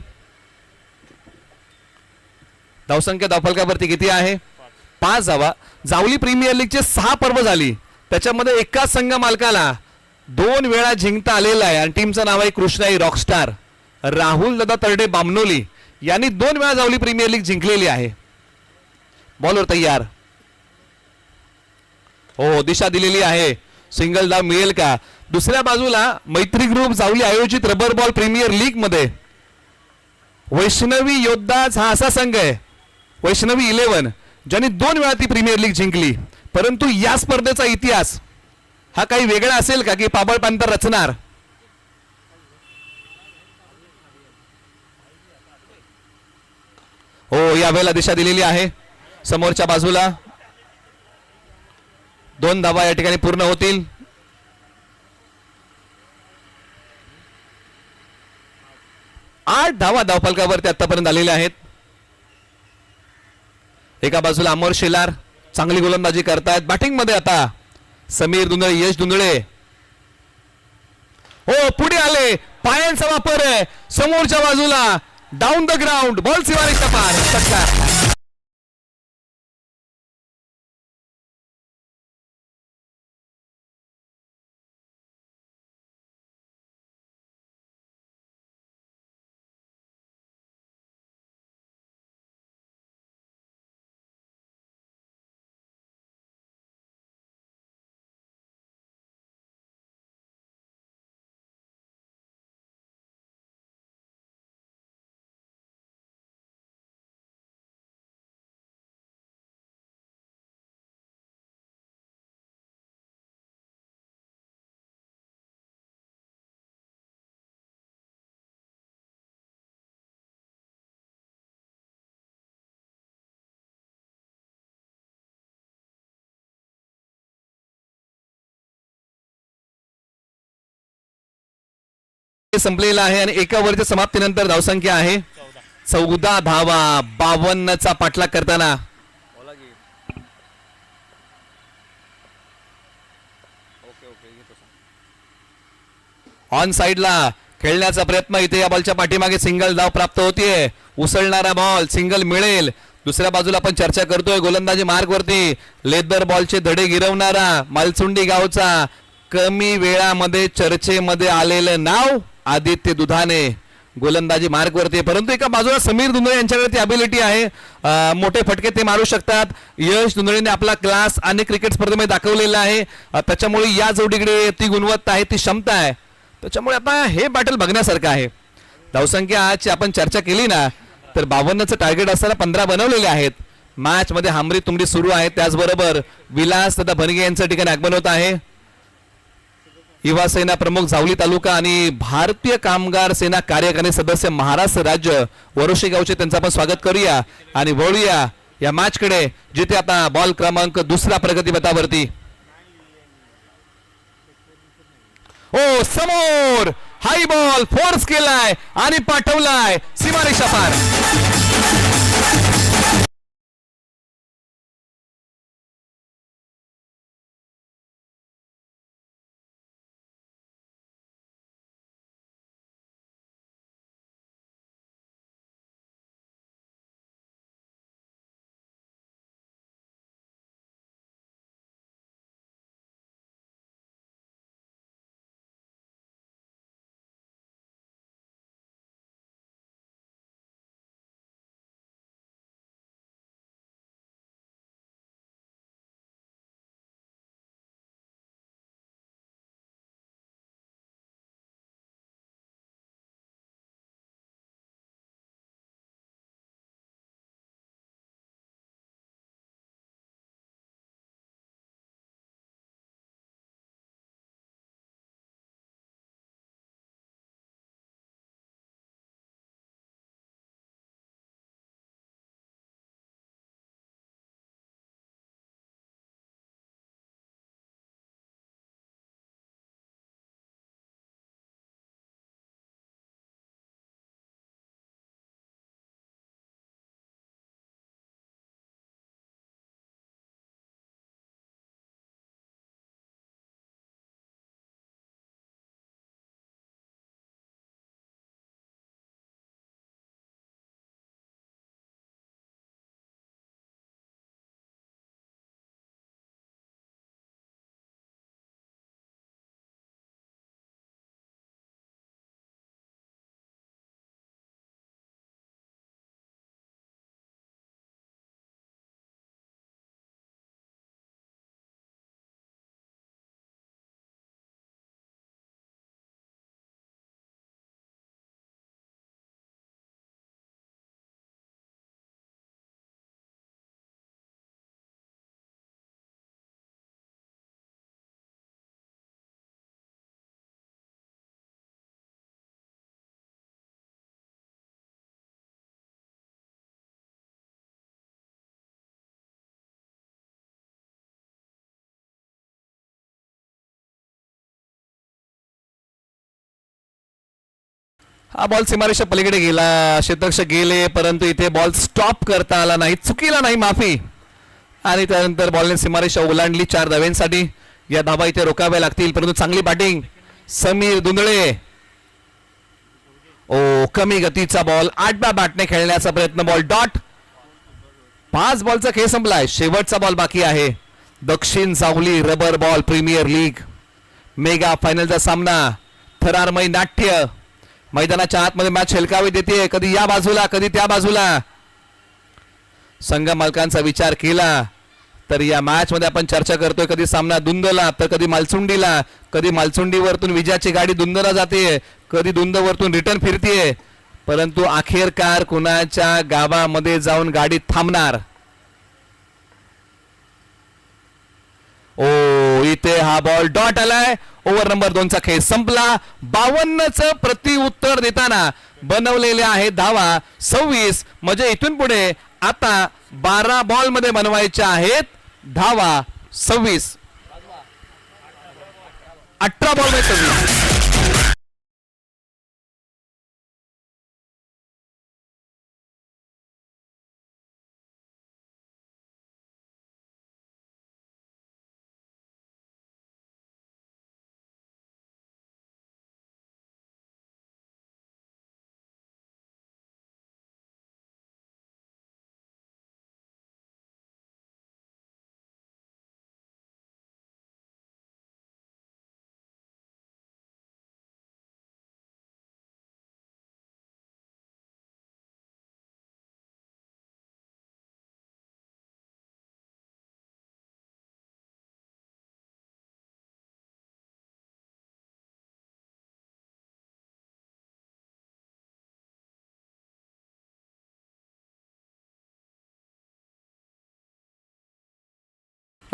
धावसंख्या धावफलकावरती किती आहे? 5 धावा. जावली प्रीमियर लीगचे 6 पर्व झाली, त्याच्यामध्ये एका संघ मालकाला 2 वेळा जिंकता आलेला आहे आणि टीमचं नाव आहे कृष्णाई रॉकस्टार. राहुल दादा तरडे बामनोली यांनी 2 वेळा जावली प्रीमियर लीग जिंकलेली आहे. बॉलवर तयार. हो, दिशा दिलेली आहे. सिंगल धाव मिळेल का? दुसऱ्या बाजूला मैत्री ग्रुप जावली आयोजित रबर बॉल प्रीमियर लीग मध्ये वैष्णवी योद्धाच हा असा संघ आहे, वैष्णवी 11, ज्यांनी 2 वेळा ती प्रीमियर लीग जिंकली. परंतु या स्पर्धेचा इतिहास हा काही वेगळा असेल का की पाबळ पांतर रचणार? हो, यावेळेला दिशा दिलेली आहे. समोरच्या बाजूला 2 धावा या ठिकाणी पूर्ण होतील. आठ धावा धावफलकावरती आतापर्यंत आलेल्या आहेत. एका बाजूला अमर शेलार चांगली गोलंदाजी करतायत. बॅटिंग मध्ये आता समीर दुंदळे, यश दुंदळे. हो, पुढे आले, पायांचा वापर आहे. समोरच्या बाजूला डाऊन द ग्राउंड, बॉल सीमारेषेच्या पार. षटकार. संपलेला आहे आणि एका ओव्हरच्या समाप्तीनंतर धावसंख्या आहे 14 धावा. 52चा पाठलाग करताना ऑन साइडला खेळण्याचा प्रयत्न. इथे या बॉलच्या पाठीमागे सिंगल धाव प्राप्त होतीये. उसळणारा बॉल, सिंगल मिळेल. दुसऱ्या बाजूला आपण चर्चा करतोय गोलंदाजी मार्ग वरती लेदर बॉलचे धडे गिरवणारा मालचुंडी गावचा कमी वेळामध्ये चर्चेमध्ये आलेलं नाव आदित्य दुधाने. गोलंदाजी मार्ग वरती, परंतु एका बाजूला समीर दुंदळे यांच्याकडे ती अबिलिटी आहे. मोठे फटके ते मारू शकतात. यश दुंदळेने आपला क्लास अनेक क्रिकेट स्पर्धेमध्ये दाखवलेला आहे. त्याच्यामुळे या जोडीकडे ती गुणवत्ता आहे, ती क्षमता आहे. त्याच्यामुळे आता हे बॅटल बघण्यासारखं आहे. धावसंख्या आजची आपण चर्चा केली ना, तर 52चं टार्गेट असताना 15 बनवलेले आहेत. मॅच मध्ये हामरी तुमडी सुरू आहे. त्याचबरोबर विलास तथा भनगे यांच्या ठिकाणी आगमन होत आहे. युवा सेना प्रमुख जावली तालुका आणि भारतीय कामगार सेना कार्यकारिणी सदस्य महाराष्ट्र राज्य वरोशी गावचे त्यांचं आपण स्वागत करूया आणि वळूया या मॅच कडे, जिथे आता बॉल क्रमांक दुसरा प्रगतीपथावरती. ओ समोर हाय बॉल फोर्स केलाय आणि पाठवलाय सीमारेषा पार. हा बॉल सीमारेषा पलीकडे गेला, क्षेत्ररक्षक गेले, परंतु इथे बॉल स्टॉप करता आला नाही, चुकीला नाही, माफी. आणि त्यानंतर बॉलने सीमारेषा ओलांडली 4 धाव्यांसाठी. या धावा इथे रोखाव्या लागतील, परंतु चांगली बॅटिंग समीर दुंदळे. ओ कमी गतीचा बॉल, 8 बॅटने खेळण्याचा प्रयत्न, बॉल डॉट. 5 बॉलचा खेळ संपलाय, शेवटचा बॉल बाकी आहे. Dakshin Savali rubber ball premier league mega फायनलचा सामना, थरारमय नाट्य. मैदानाच्या आतमध्ये मॅच हेलकावी देते, कधी या बाजूला कधी त्या बाजूला. संघ मालकांचा विचार केला तर या मॅच मध्ये आपण चर्चा करतोय, कधी सामना दुंदला तर कधी मालचुंडीला, कधी मालचुंडीवरतून विजयाची गाडी दुंदला जाते, कधी दुंदवरतून रिटर्न फिरतीये, परंतु अखेरकार कुणाच्या गावामध्ये जाऊन गाडी थांबणार. ओ इथे हा बॉल डॉट आलाय. ओव्हर नंबर 2चा खेळ संपला. 52चं प्रति उत्तर देताना बनवलेले आहे धावा 26. म्हणजे इथून पुढे आता 12 बॉल मध्ये बनवायच्या आहेत धावा 26. 18 बॉल मध्ये 26.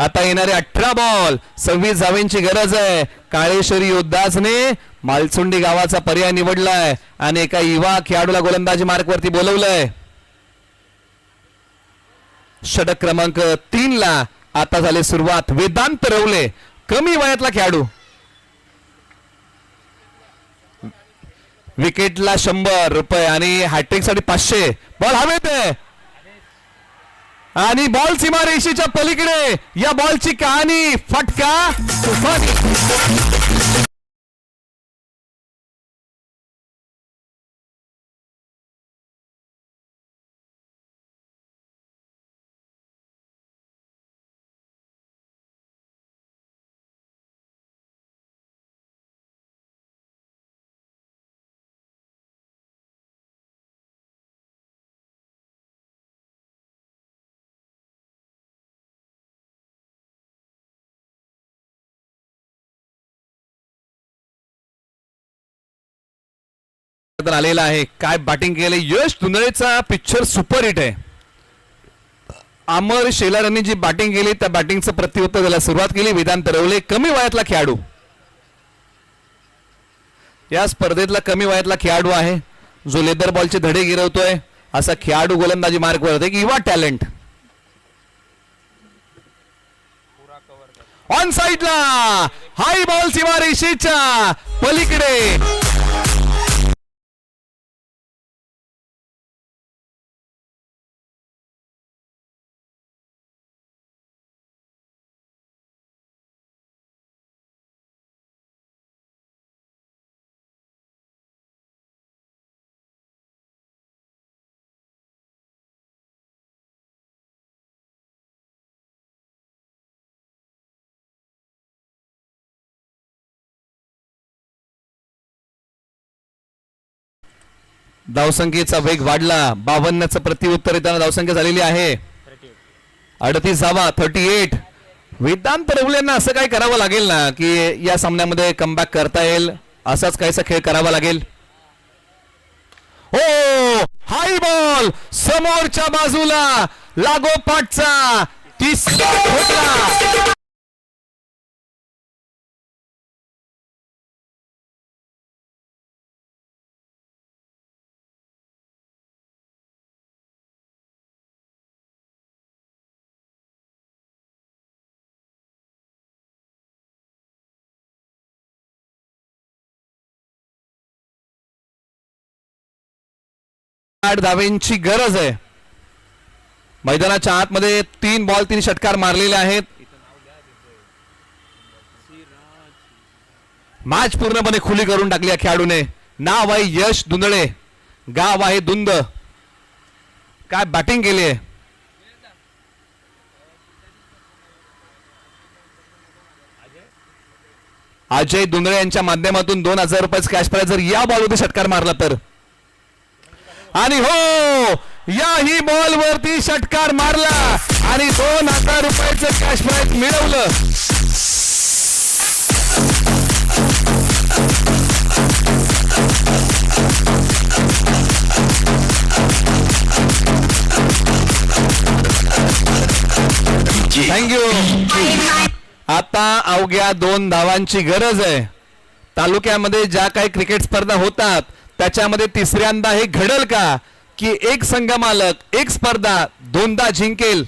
आता येणारे 18 बॉल 26 धावांची गरज आहे. काळेश्वरी योद्धाजने मालसुंडी गावाचा पर्याय निवडलाय आणि एका युवा खेळाडूला गोलंदाजी मार्कवरती बोलवलंय. षटक क्रमांक 3 ला आता झाली सुरुवात. वेदांत रवले कमी वयातला खेळाडू. विकेटला 100 रुपये आणि हॅट्रिक साठी 500. बॉल हवेत आहे आणि बॉल सीमारेषेच्या पलीकडे. या बॉलची कहाणी फटका तुफानी. आलेला आहे. काय बॅटिंग केले. यश धुंदळेचा पिक्चर सुपर हिट आहे. अमर शेलार यांनी जी बॅटिंग केली त्या बॅटिंगचं प्रत्युत्तर द्यायला सुरुवात केली. वेदांत रवले कमी वयातला खेळाडू. या स्पर्धेतला कमी वयातला खेळाडू आहे जो लेदर बॉलचे धडे गिरवतोय. असा खेळाडू गोलंदाजी मार्कवर एक युवा टॅलेंट. ऑन साइडला हाय बॉल सीमारेषेच्या पलीकडे. धावसंख्येचा वेग वाढला. 52चं प्रत्युत्तर येताना धावसंख्या झालेली आहे 38 धावा. 38. वेदांत रवलेंना असं काय करावं लागेल ना की या सामन्यामध्ये कमबॅक करता येईल. असाच काहीसा खेळ करावा लागेल. हो हाय बॉल समोरच्या बाजूला लागोपाठचा तिसरा ठोकला. धावेंची गरज आहे. मैदानाच्या आतमध्ये 3 बॉल 3 षटकार मारलेले आहेत. मॅच पूर्णपणे खुली करून टाकली या खेळाडूने. नाव आहे यश धुंदळे, गाव आहे धुंद. काय बॅटिंग केली आहे. अजय धुंदळे यांच्या माध्यमातून 2000 रुपये कॅश प्राइज जर या बॉलवरती षटकार मारला तर. आणि हो याही बॉल वरती षटकार मारला आणि 2000 रुपयाचं कॅश प्राइज मिळवलं. थँक्यू. आता अवघ्या 2 धावांची गरज आहे. तालुक्यामध्ये ज्या काही क्रिकेट स्पर्धा होतात त्याच्यामध्ये तिसऱ्यांदा हे घडल का की एक संघ मालक एक स्पर्धा 2दा जिंकेल.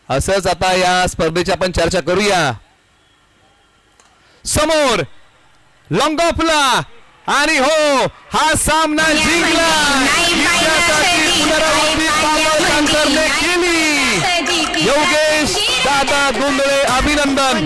असंच आता या स्पर्धेची आपण चर्चा करूया. समोर लॉंग ऑफला आणि हो हा सामना जिंकला. पुनरावृत्ती केली योगेश दादा धुंदळे. अभिनंदन.